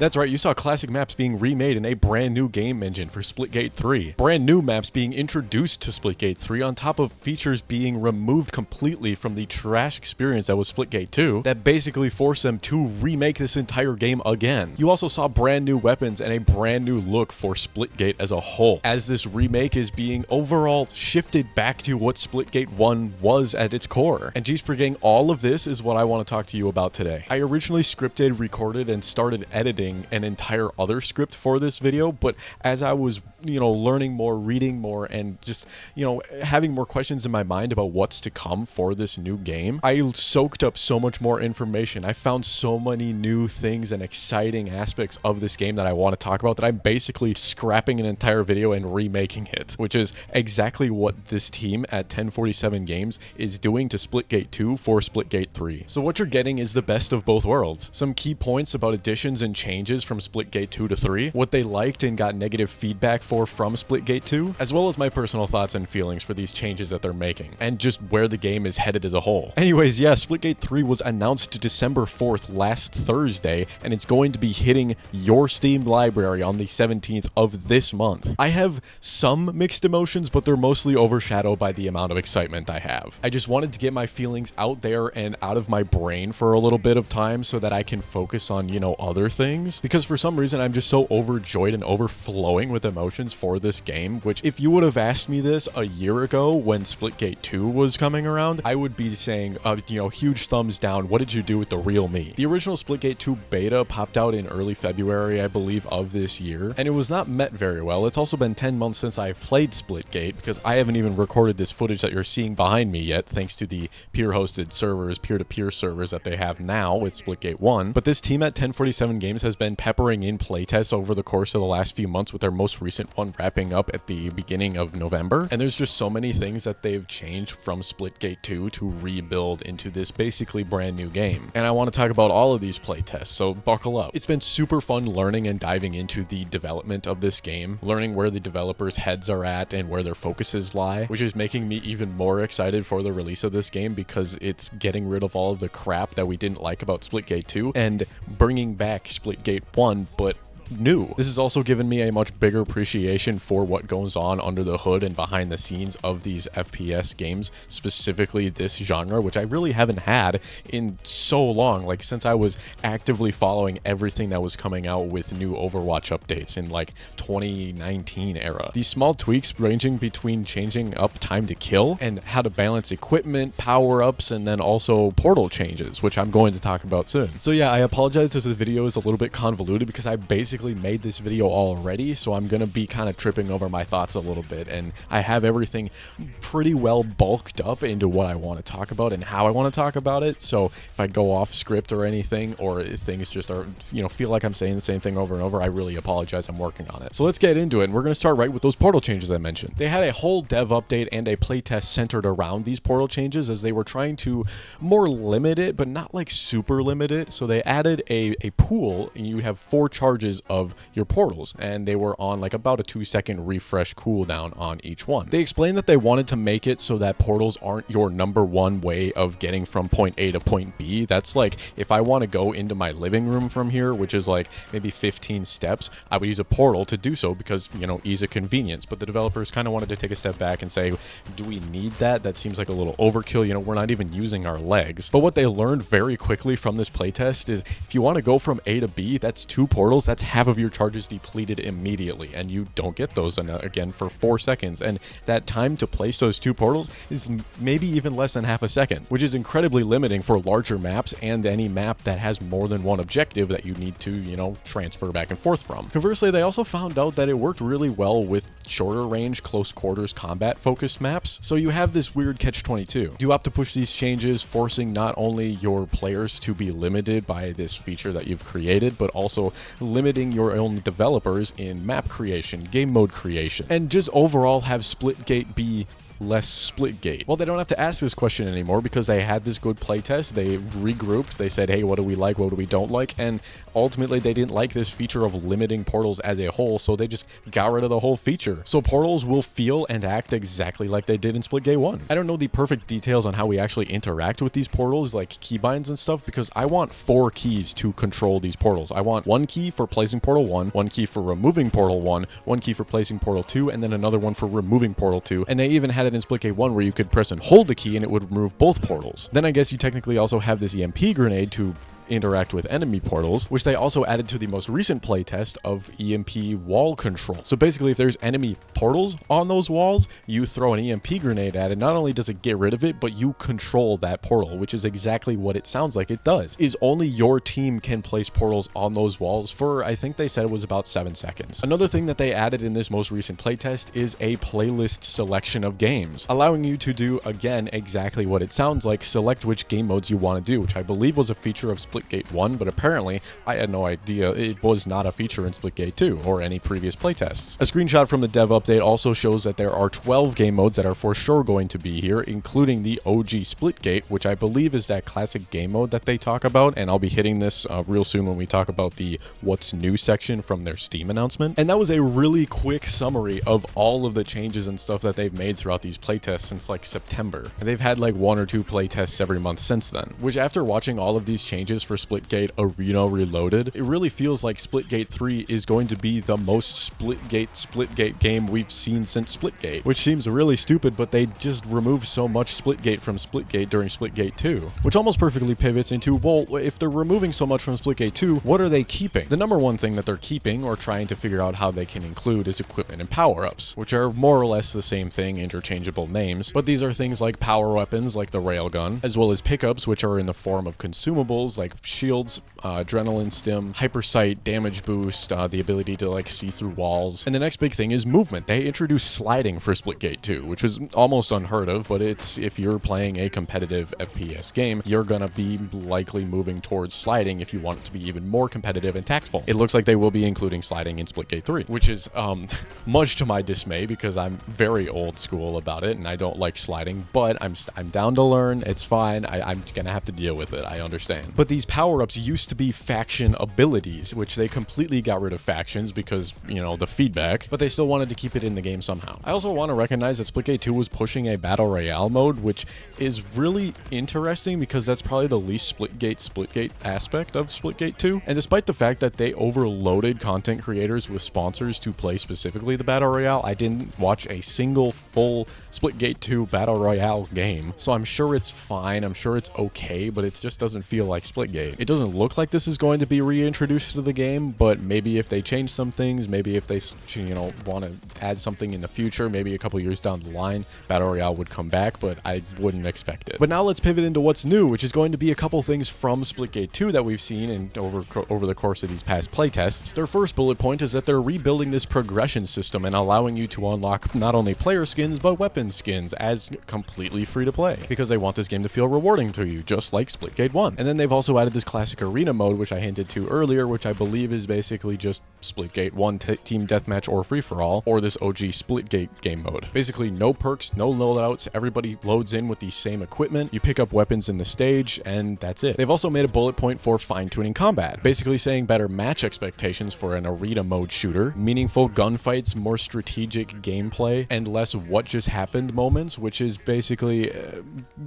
That's right, you saw classic maps being remade in a brand new game engine for Splitgate 3. Brand new maps being introduced to Splitgate 3 on top of features being removed completely from the trash experience that was Splitgate 2 that basically forced them to remake this entire game again. You also saw brand new weapons and a brand new look for Splitgate as a whole, as this remake is being overall shifted back to what Splitgate 1 was at its core. And gspree gang, all of this is what I want to talk to you about today. I originally scripted, recorded, and started editing an entire other script for this video, but as I was, learning more, reading more, and just, having more questions in my mind about what's to come for this new game, I soaked up so much more information. I found so many new things and exciting aspects of this game that I want to talk about that I'm basically scrapping an entire video and remaking it, which is exactly what this team at 1047 Games is doing to Splitgate 2 for Splitgate 3. So what you're getting is the best of both worlds. Some key points about additions and changes from Splitgate 2 to 3, what they liked and got negative feedback for from Splitgate 2, as well as my personal thoughts and feelings for these changes that they're making, and just where the game is headed as a whole. Anyways, yeah, Splitgate 3 was announced December 4th last Thursday, and it's going to be hitting your Steam library on the 17th of this month. I have some mixed emotions, but they're mostly overshadowed by the amount of excitement I have. I just wanted to get my feelings out there and out of my brain for a little bit of time so that I can focus on, other things, because for some reason I'm just so overjoyed and overflowing with emotions for this game, which if you would have asked me this a year ago when Splitgate 2 was coming around, I would be saying, huge thumbs down, what did you do with the real me? The original Splitgate 2 beta popped out in early February, I believe, of this year, and it was not met very well. It's also been 10 months since I've played Splitgate, because I haven't even recorded this footage that you're seeing behind me yet, thanks to the peer-hosted servers, peer-to-peer servers that they have now with Splitgate 1. But this team at 1047 Games has been peppering in playtests over the course of the last few months, with their most recent one wrapping up at the beginning of November. And there's just so many things that they've changed from Splitgate 2 to rebuild into this basically brand new game. And I want to talk about all of these playtests, so buckle up. It's been super fun learning and diving into the development of this game, learning where the developers' heads are at and where their focuses lie, which is making me even more excited for the release of this game because it's getting rid of all of the crap that we didn't like about Splitgate 2 and bringing back Splitgate 1, but new. This has also given me a much bigger appreciation for what goes on under the hood and behind the scenes of these FPS games, specifically this genre, which I really haven't had in so long, like since I was actively following everything that was coming out with new Overwatch updates in like 2019 era. These small tweaks ranging between changing up time to kill and how to balance equipment, power-ups, and then also portal changes, which I'm going to talk about soon. So yeah, I apologize if the video is a little bit convoluted because I basically made this video already, so I'm gonna be kind of tripping over my thoughts a little bit, and I have everything pretty well bulked up into what I want to talk about and how I want to talk about it. So if I go off script or anything, or if things just are, feel like I'm saying the same thing over and over, I really apologize. I'm working on it. So let's get into it, and we're gonna start right with those portal changes I mentioned. They had a whole dev update and a playtest centered around these portal changes, as they were trying to more limit it, but not like super limit it. So they added a pool, and you have 4 charges of your portals, and they were on like about a 2-second refresh cooldown on each one. They explained that they wanted to make it so that portals aren't your #1 way of getting from point A to point B. That's like, if I want to go into my living room from here, which is like maybe 15 steps, I would use a portal to do so because, ease of convenience. But the developers kind of wanted to take a step back and say, do we need that? That seems like a little overkill. We're not even using our legs. But what they learned very quickly from this playtest is if you want to go from A to B, that's 2 portals. That's half of your charges depleted immediately, and you don't get those again for 4 seconds. And that time to place those 2 portals is maybe even less than half a second, which is incredibly limiting for larger maps and any map that has more than one objective that you need to, transfer back and forth from. Conversely, they also found out that it worked really well with shorter range, close quarters combat focused maps. So you have this weird catch-22. You opt to push these changes, forcing not only your players to be limited by this feature that you've created, but also limiting your own developers in map creation, game mode creation, and just overall have Splitgate be less Splitgate? Well, they don't have to ask this question anymore because they had this good playtest. They regrouped. They said, hey, what do we like? What do we don't like? And ultimately, they didn't like this feature of limiting portals as a whole, so they just got rid of the whole feature. So portals will feel and act exactly like they did in Splitgate 1. I don't know the perfect details on how we actually interact with these portals, like keybinds and stuff, because I want 4 keys to control these portals. I want 1 key for placing portal 1, 1 key for removing portal 1, 1 key for placing portal 2, and then another one for removing portal 2. And they even had it in Splitgate 1 where you could press and hold the key and it would remove both portals. Then I guess you technically also have this EMP grenade to interact with enemy portals, which they also added to the most recent playtest of EMP wall control. So basically, if there's enemy portals on those walls, you throw an EMP grenade at it. Not only does it get rid of it, but you control that portal, which is exactly what it sounds like it does. Is only your team can place portals on those walls for, I think they said it was about 7 seconds. Another thing that they added in this most recent playtest is a playlist selection of games, allowing you to do, again, exactly what it sounds like, select which game modes you want to do, which I believe was a feature of Splitgate 1, but apparently I had no idea it was not a feature in Splitgate 2 or any previous playtests. A screenshot from the dev update also shows that there are 12 game modes that are for sure going to be here, including the OG Splitgate, which I believe is that classic game mode that they talk about, and I'll be hitting this real soon when we talk about the what's new section from their Steam announcement. And that was a really quick summary of all of the changes and stuff that they've made throughout these playtests since like September. And they've had like 1 or 2 playtests every month since then, which after watching all of these changes for Splitgate Arena Reloaded, it really feels like Splitgate 3 is going to be the most Splitgate game we've seen since Splitgate, which seems really stupid, but they just removed so much Splitgate from Splitgate during Splitgate 2, which almost perfectly pivots into, well, if they're removing so much from Splitgate 2, what are they keeping? The number one thing that they're keeping or trying to figure out how they can include is equipment and power-ups, which are more or less the same thing, interchangeable names, but these are things like power weapons like the railgun, as well as pickups, which are in the form of consumables like shields, adrenaline stim, hypersight, damage boost, the ability to like see through walls. And the next big thing is movement. They introduced sliding for Splitgate 2, which was almost unheard of, but it's, if you're playing a competitive FPS game, you're gonna be likely moving towards sliding if you want it to be even more competitive and tactful. It looks like they will be including sliding in Splitgate 3, which is much to my dismay because I'm very old school about it and I don't like sliding, but I'm down to learn. It's fine. I'm gonna have to deal with it. I understand. But these power-ups used to be faction abilities, which they completely got rid of factions because, you know, the feedback, but they still wanted to keep it in the game somehow. I also want to recognize that Splitgate 2 was pushing a battle royale mode, which is really interesting because that's probably the least Splitgate aspect of Splitgate 2. And despite the fact that they overloaded content creators with sponsors to play specifically the battle royale, I didn't watch a single full Splitgate 2 battle royale game. So I'm sure it's fine. I'm sure it's okay, but it just doesn't feel like Splitgate. It doesn't look like this is going to be reintroduced to the game, but maybe if they change some things, maybe if they, you know, want to add something in the future, maybe a couple years down the line, battle royale would come back, but I wouldn't expect it. But now let's pivot into what's new, which is going to be a couple things from Splitgate 2 that we've seen and over the course of these past playtests. Their first bullet point is that they're rebuilding this progression system and allowing you to unlock not only player skins, but weapon skins as completely free to play, because they want this game to feel rewarding to you, just like Splitgate 1. And then they've also added this classic arena mode, which I hinted to earlier, which I believe is basically just Splitgate 1 team deathmatch or free-for-all, or this OG Splitgate game mode. Basically no perks, no loadouts, everybody loads in with the same equipment, you pick up weapons in the stage, and that's it. They've also made a bullet point for fine-tuning combat, basically saying better match expectations for an arena mode shooter, meaningful gunfights, more strategic gameplay, and less what just happened moments, which is basically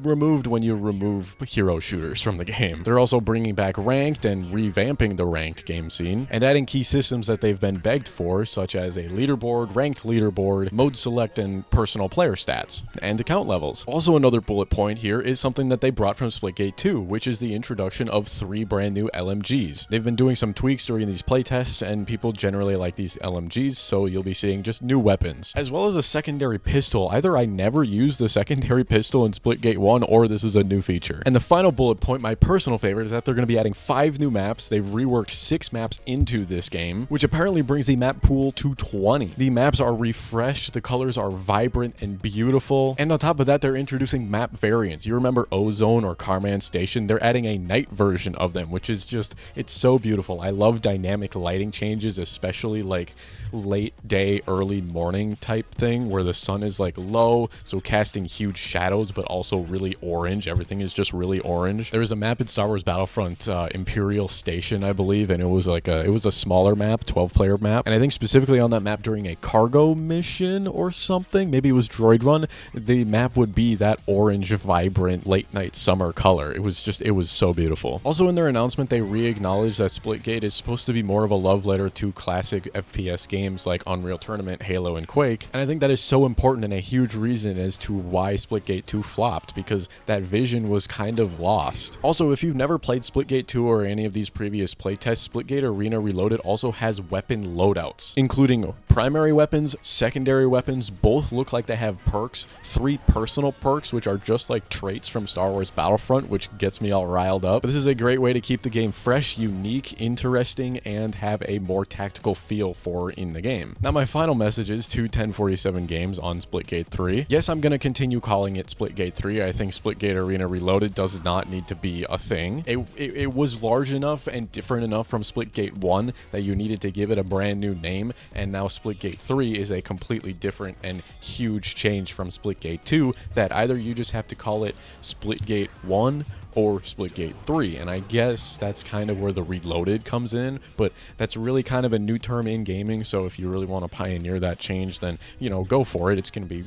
removed when you remove hero shooters from the game. They're also bringing back ranked and revamping the ranked game scene, and adding key systems that they've been begged for, such as a leaderboard, ranked leaderboard, mode select, and personal player stats, and account levels. Also another bullet point here is something that they brought from Splitgate 2, which is the introduction of 3 brand new LMGs. They've been doing some tweaks during these playtests, and people generally like these LMGs, so you'll be seeing just new weapons, as well as a secondary pistol. Either I never used the secondary pistol in Splitgate 1, or this is a new feature. And the final bullet point, my personal favorite, is that they're going to be adding 5 new maps. They've reworked 6 maps into this game, which apparently brings the map pool to 20. The maps are refreshed, the colors are vibrant and beautiful, and on top of that, they're introducing map variants. You remember Ozone or Carman Station? They're adding a night version of them, which is just, it's so beautiful. I love dynamic lighting changes, especially like late day, early morning type thing where the sun is like low, so casting huge shadows, but also really orange. Everything is just really orange. There was a map in Star Wars Battlefront, Imperial Station, I believe, and it was a smaller map, 12-player map, and I think specifically on that map during a cargo mission or something, maybe it was Droid Run, the map would be that orange, vibrant, late night summer color. It was so beautiful. Also in their announcement, they re-acknowledged that Splitgate is supposed to be more of a love letter to classic FPS games like Unreal Tournament, Halo, and Quake, and I think that is so important and a huge reason as to why Splitgate 2 flopped, because that vision was kind of lost. Also, if you've never played Splitgate 2 or any of these previous playtests, Splitgate Arena Reloaded also has weapon loadouts, including primary weapons, secondary weapons. Both look like they have perks, 3 personal perks, which are just like traits from Star Wars Battlefront, which gets me all riled up. But this is a great way to keep the game fresh, unique, interesting, and have a more tactical feel for in the game. Now, my final message is to 1047 Games on Splitgate 3. Yes, I'm going to continue calling it Splitgate 3. I think Splitgate Arena Reloaded does not need to be a thing. It was large enough and different enough from Splitgate 1 that you needed to give it a brand new name, and now Splitgate 3 is a completely different and huge change from Splitgate 2 that either you just have to call it Splitgate 1 or Splitgate 3, and I guess that's kind of where the Reloaded comes in, but that's really kind of a new term in gaming, so if you really want to pioneer that change, then, you know, go for it. It's gonna be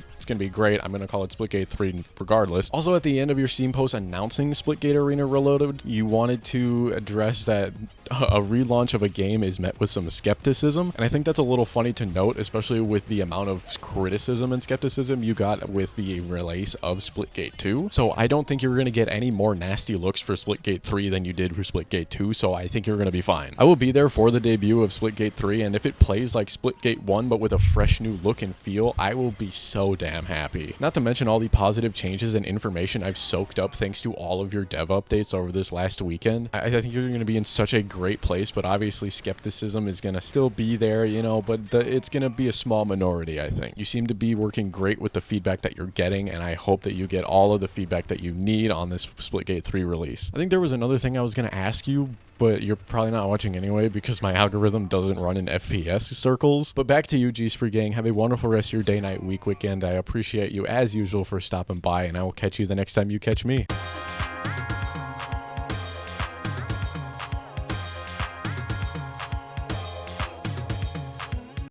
great. I'm gonna call it Splitgate 3 regardless. Also, at the end of your Steam post announcing Splitgate Arena Reloaded, you wanted to address that a relaunch of a game is met with some skepticism, and I think that's a little funny to note, especially with the amount of criticism and skepticism you got with the release of Splitgate 2. So I don't think you're gonna get any more nasty looks for Splitgate 3 than you did for Splitgate 2, so I think you're gonna be fine. I will be there for the debut of Splitgate 3, and if it plays like Splitgate 1 but with a fresh new look and feel, I will be so damn happy. Not to mention all the positive changes and information I've soaked up thanks to all of your dev updates over this last weekend. I think you're going to be in such a great place, but obviously skepticism is going to still be there, you know, but it's going to be a small minority, I think. You seem to be working great with the feedback that you're getting, and I hope that you get all of the feedback that you need on this Splitgate 3 release. I think there was another thing I was going to ask you, but you're probably not watching anyway because my algorithm doesn't run in FPS circles. But back to you, gspree gang. Have a wonderful rest of your day, night, week, weekend. I appreciate you as usual for stopping by, and I will catch you the next time you catch me.